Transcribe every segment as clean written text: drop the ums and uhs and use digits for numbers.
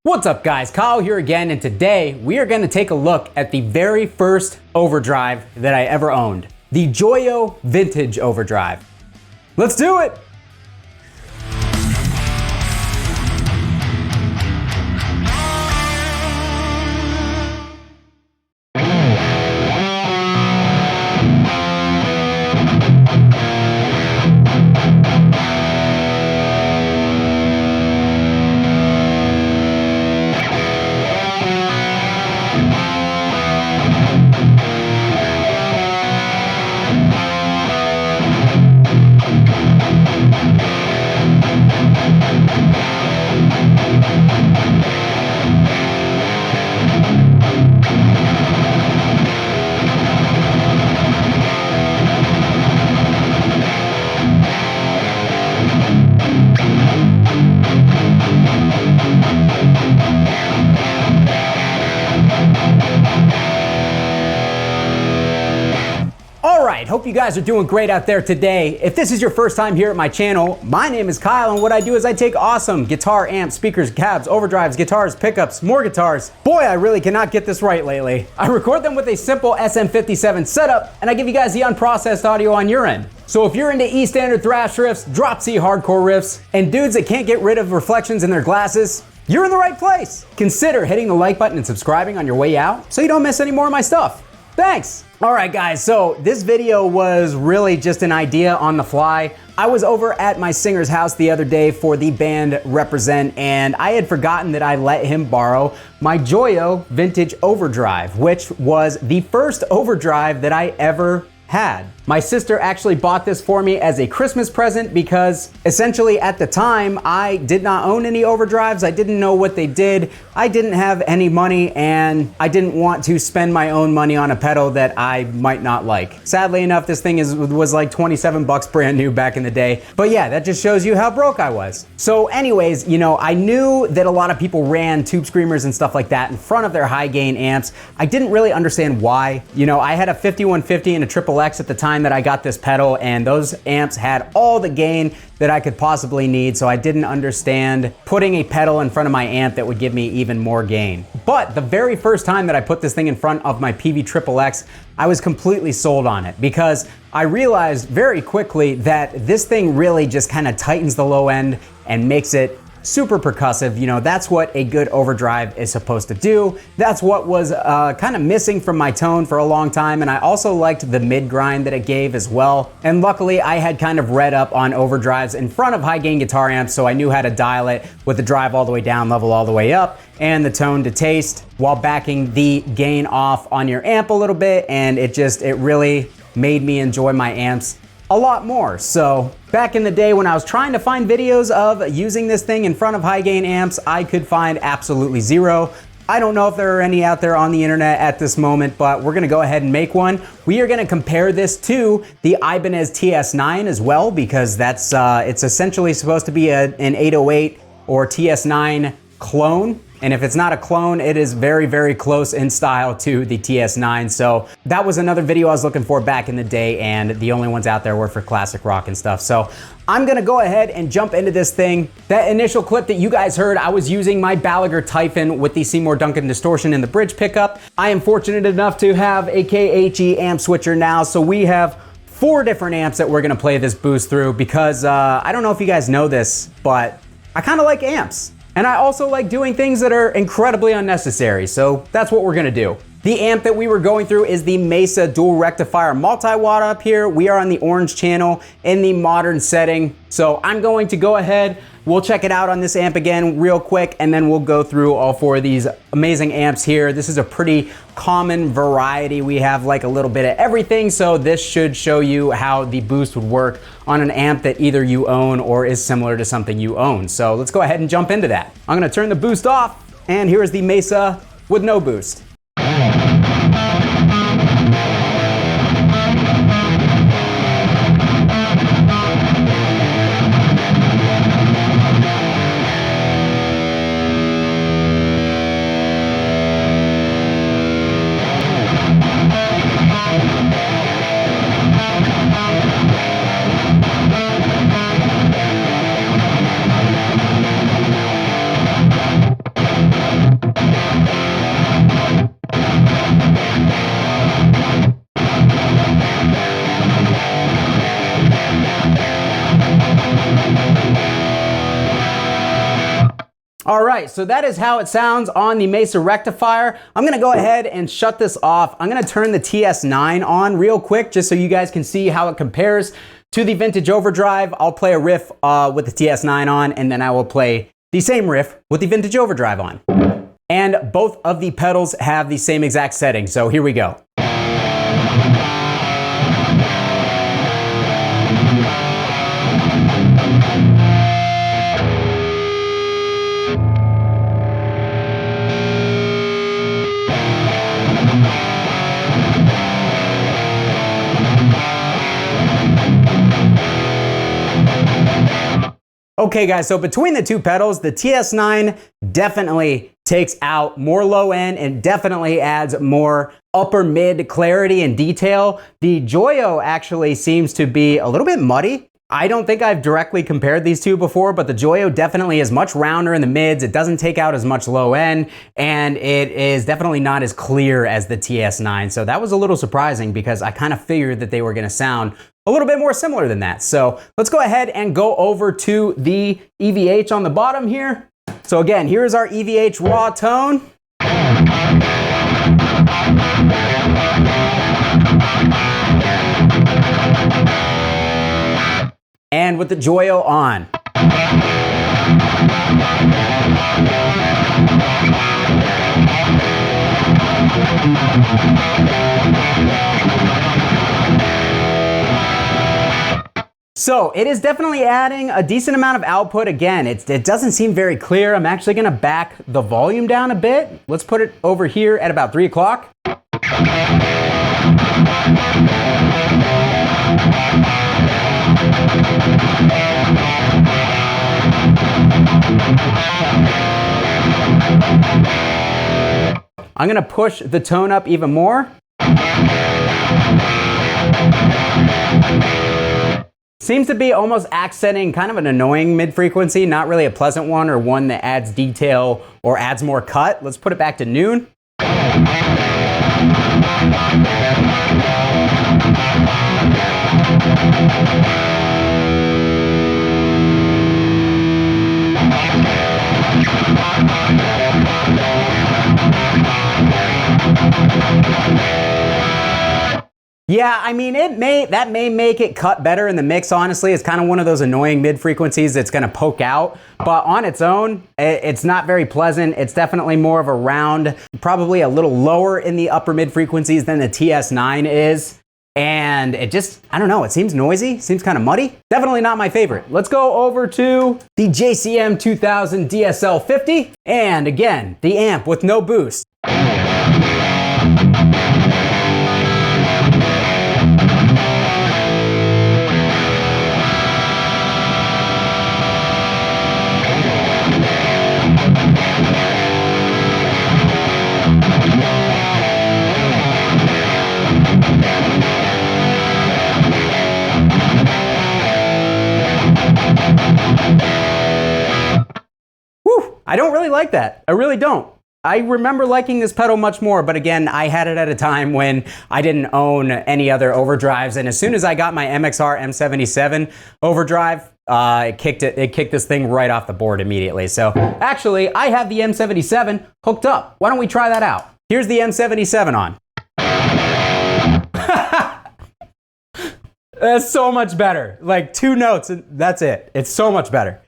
What's up guys, Kyle here again, and today we are going to take a look at the very first Overdrive that I ever owned. The Joyo Vintage Overdrive. Let's do it! Alright, hope you guys are doing great out there today. If this is your first time here at my channel, my name is Kyle, and what I do is I take awesome guitar, amps, speakers, cabs, overdrives, guitars, pickups, more guitars. Boy, I really cannot get this right lately. I record them with a simple SM57 setup, and I give you guys the unprocessed audio on your end. So if you're into E standard thrash riffs, drop C hardcore riffs, and dudes that can't get rid of reflections in their glasses, you're in the right place. Consider hitting the like button and subscribing on your way out so you don't miss any more of my stuff. Thanks! Alright guys, so this video was really just an idea on the fly. I was over at my singer's house the other day for the band Represent, and I had forgotten that I let him borrow my Joyo Vintage Overdrive, which was the first Overdrive that I ever had. My sister actually bought this for me as a Christmas present because essentially at the time I did not own any Overdrives. I didn't know what they did. I didn't have any money, and I didn't want to spend my own money on a pedal that I might not like. Sadly enough, this thing was like 27 bucks brand new back in the day. But yeah, that just shows you how broke I was. So anyways, you know, I knew that a lot of people ran tube screamers and stuff like that in front of their high gain amps. I didn't really understand why. You know, I had a 5150 and a Triple X at the time that I got this pedal, and those amps had all the gain that I could possibly need, so I didn't understand putting a pedal in front of my amp that would give me even more gain. But the very first time that I put this thing in front of my PV Triple X, I was completely sold on it because I realized very quickly that this thing really just kind of tightens the low end and makes it super percussive. You know, that's what a good overdrive is supposed to do. That's what was kind of missing from my tone for a long time, and I also liked the mid grind that it gave as well. And luckily I had kind of read up on overdrives in front of high gain guitar amps, so I knew how to dial it with the drive all the way down, level all the way up, and the tone to taste while backing the gain off on your amp a little bit, and it really made me enjoy my amps a lot more. So back in the day when I was trying to find videos of using this thing in front of high gain amps, I could find absolutely zero. I don't know if there are any out there on the internet at this moment, but we're gonna go ahead and make one. We are gonna compare this to the Ibanez TS9 as well, because that's it's essentially supposed to be an 808 or TS9 clone. And if it's not a clone, it is very, very close in style to the TS9. So that was another video I was looking for back in the day, and the only ones out there were for classic rock and stuff. So I'm gonna go ahead and jump into this thing. That initial clip that you guys heard, I was using my Balaguer Typhon with the Seymour Duncan distortion in the bridge pickup. I am fortunate enough to have a KHE amp switcher now, so we have 4 different amps that we're gonna play this boost through because I don't know if you guys know this, but I kinda like amps. And I also like doing things that are incredibly unnecessary, so that's what we're gonna do. The amp that we were going through is the Mesa Dual Rectifier Multi-Watt up here. We are on the orange channel in the modern setting. So I'm going to go ahead, we'll check it out on this amp again real quick, and then we'll go through all 4 of these amazing amps here. This is a pretty common variety. We have like a little bit of everything, so this should show you how the boost would work on an amp that either you own or is similar to something you own. So let's go ahead and jump into that. I'm gonna turn the boost off, and here's the Mesa with no boost. right, so that is how it sounds on the Mesa rectifier. I'm gonna go ahead and shut this off. I'm gonna turn the TS9 on real quick just so you guys can see how it compares to the vintage Overdrive. I'll play a riff with the TS9 on, and then I will play the same riff with the vintage Overdrive on. And both of the pedals have the same exact setting, so here we go. Okay guys, so between the two pedals, the TS9 definitely takes out more low end and definitely adds more upper mid clarity and detail. The Joyo actually seems to be a little bit muddy. I don't think I've directly compared these two before, but the Joyo definitely is much rounder in the mids. It doesn't take out as much low end, and it is definitely not as clear as the TS9. So that was a little surprising because I kind of figured that they were gonna sound a little bit more similar than that. So let's go ahead and go over to the EVH on the bottom here. So again, here is our EVH raw tone. And with the Joyo on. So it is definitely adding a decent amount of output. Again, it doesn't seem very clear. I'm actually gonna back the volume down a bit. Let's put it over here at about 3 o'clock. I'm gonna push the tone up even more. Seems to be almost accenting kind of an annoying mid-frequency, not really a pleasant one or one that adds detail or adds more cut. Let's put it back to noon. Yeah, I mean, that may make it cut better in the mix, honestly. It's kind of one of those annoying mid-frequencies that's gonna poke out, but on its own, it's not very pleasant. It's definitely more of a round, probably a little lower in the upper mid-frequencies than the TS9 is. And it just, I don't know, it seems noisy, seems kind of muddy. Definitely not my favorite. Let's go over to the JCM 2000 DSL-50. And again, the amp with no boost. I don't really like that. I really don't. I remember liking this pedal much more, but again, I had it at a time when I didn't own any other Overdrives, and as soon as I got my MXR M77 Overdrive, it kicked this thing right off the board immediately. So actually, I have the M77 hooked up. Why don't we try that out? Here's the M77 on. That's so much better. Like 2 notes, and that's it. It's so much better.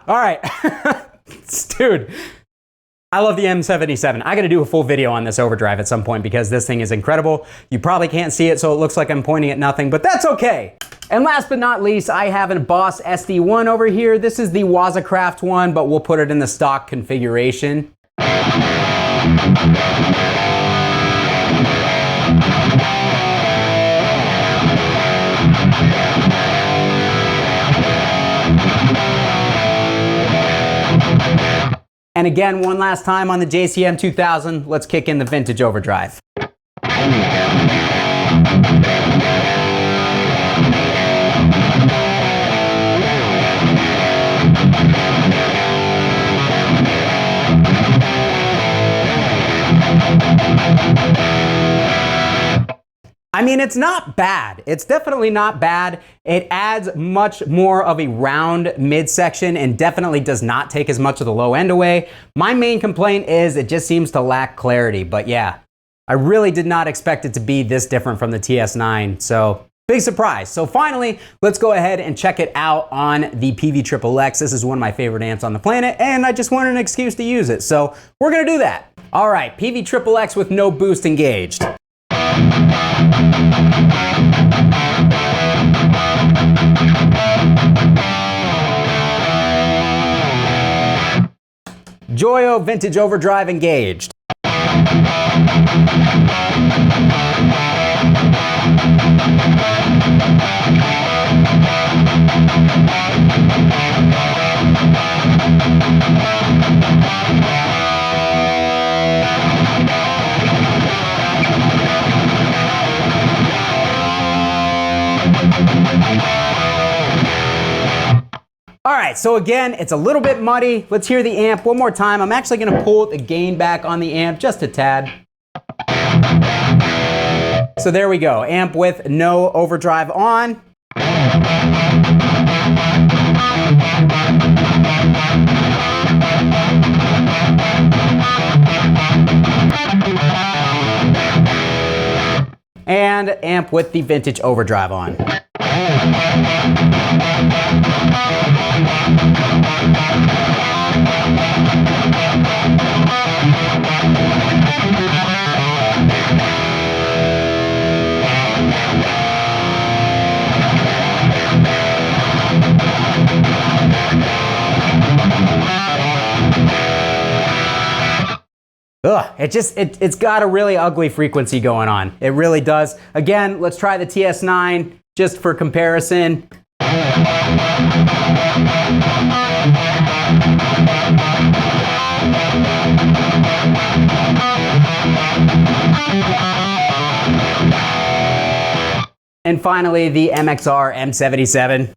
All right. Dude, I love the M77. I gotta do a full video on this Overdrive at some point because this thing is incredible. You probably can't see it, so it looks like I'm pointing at nothing, but that's okay. And last but not least, I have a Boss SD1 over here. This is the Wazacraft one, but we'll put it in the stock configuration. And again, one last time on the JCM 2000, let's kick in the vintage Overdrive. I mean, it's not bad. It's definitely not bad. It adds much more of a round midsection and definitely does not take as much of the low end away. My main complaint is it just seems to lack clarity, but yeah, I really did not expect it to be this different from the TS9, so big surprise. So finally, let's go ahead and check it out on the PV-XXX. This is one of my favorite amps on the planet, and I just wanted an excuse to use it, so we're gonna do that. All right, PV-XXX with no boost engaged. Joyo Vintage Overdrive engaged. All right, so again, it's a little bit muddy. Let's hear the amp one more time. I'm actually gonna pull the gain back on the amp just a tad. So there we go, amp with no overdrive on. And amp with the vintage overdrive on. Ugh, it's got a really ugly frequency going on. It really does. Again, let's try the TS9 just for comparison. And finally, the MXR M77.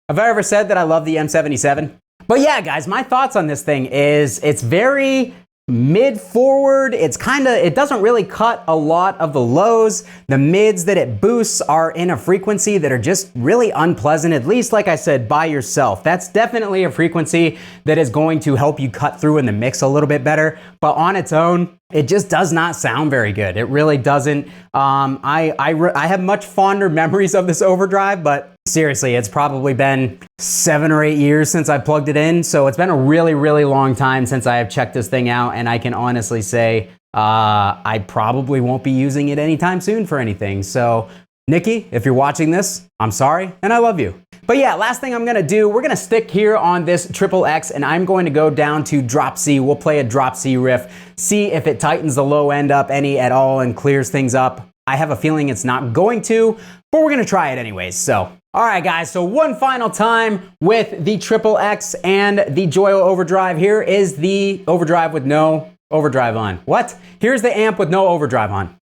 Have I ever said that I love the M77? But yeah, guys, my thoughts on this thing is it's very mid-forward. It doesn't really cut a lot of the lows. The mids that it boosts are in a frequency that are just really unpleasant, at least like I said, by yourself. That's definitely a frequency that is going to help you cut through in the mix a little bit better, but on its own, it just does not sound very good. It really doesn't. I have much fonder memories of this Overdrive, but seriously, it's probably been 7 or 8 years since I plugged it in. So it's been a really, really long time since I have checked this thing out. And I can honestly say, I probably won't be using it anytime soon for anything. So Nikki, if you're watching this, I'm sorry and I love you. But yeah, last thing I'm gonna do, we're gonna stick here on this XXX and I'm going to go down to drop C. We'll play a drop C riff, see if it tightens the low end up any at all and clears things up. I have a feeling it's not going to, but we're gonna try it anyways. So, all right guys, so one final time with the XXX and the Joyo Overdrive. Here is the Overdrive with no overdrive on. What? Here's the amp with no overdrive on.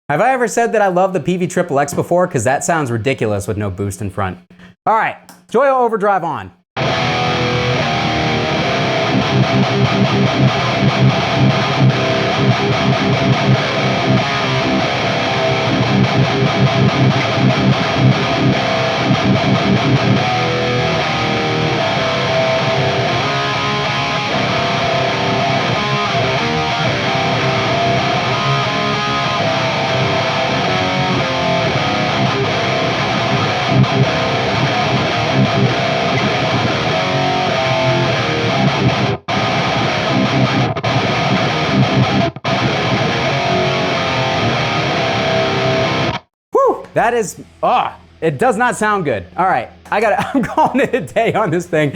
Have I ever said that I love the PV-XXX before? Because that sounds ridiculous with no boost in front. All right, Joyo Overdrive on. That is, it does not sound good. All right, I'm calling it a day on this thing.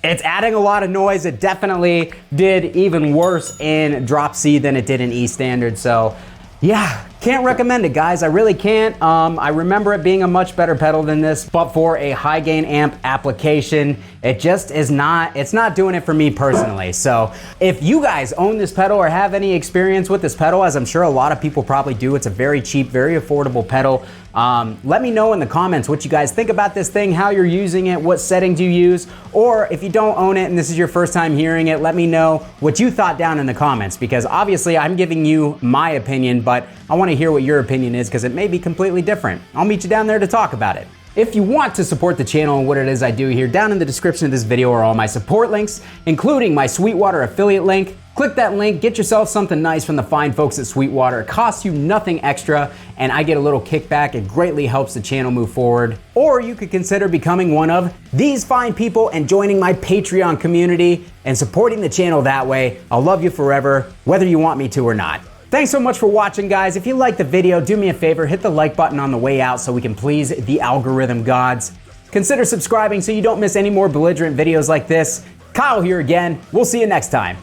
It's adding a lot of noise. It definitely did even worse in drop C than it did in E standard. So yeah, Can't recommend it, guys. I really can't. I remember it being a much better pedal than this, but for a high gain amp application, it just is not, it's not doing it for me personally. So if you guys own this pedal or have any experience with this pedal, as I'm sure a lot of people probably do, it's a very cheap, very affordable pedal. Let me know in the comments what you guys think about this thing, how you're using it, what settings you use, or if you don't own it and this is your first time hearing it, let me know what you thought down in the comments, because obviously I'm giving you my opinion, but I want to hear what your opinion is because it may be completely different. I'll meet you down there to talk about it. If you want to support the channel and what it is I do here, down in the description of this video are all my support links, including my Sweetwater affiliate link. Click that link, get yourself something nice from the fine folks at Sweetwater. It costs you nothing extra, and I get a little kickback. It greatly helps the channel move forward. Or you could consider becoming one of these fine people and joining my Patreon community and supporting the channel that way. I'll love you forever, whether you want me to or not. Thanks so much for watching, guys. If you liked the video, do me a favor, hit the like button on the way out so we can please the algorithm gods. Consider subscribing so you don't miss any more belligerent videos like this. Kyle here again. We'll see you next time.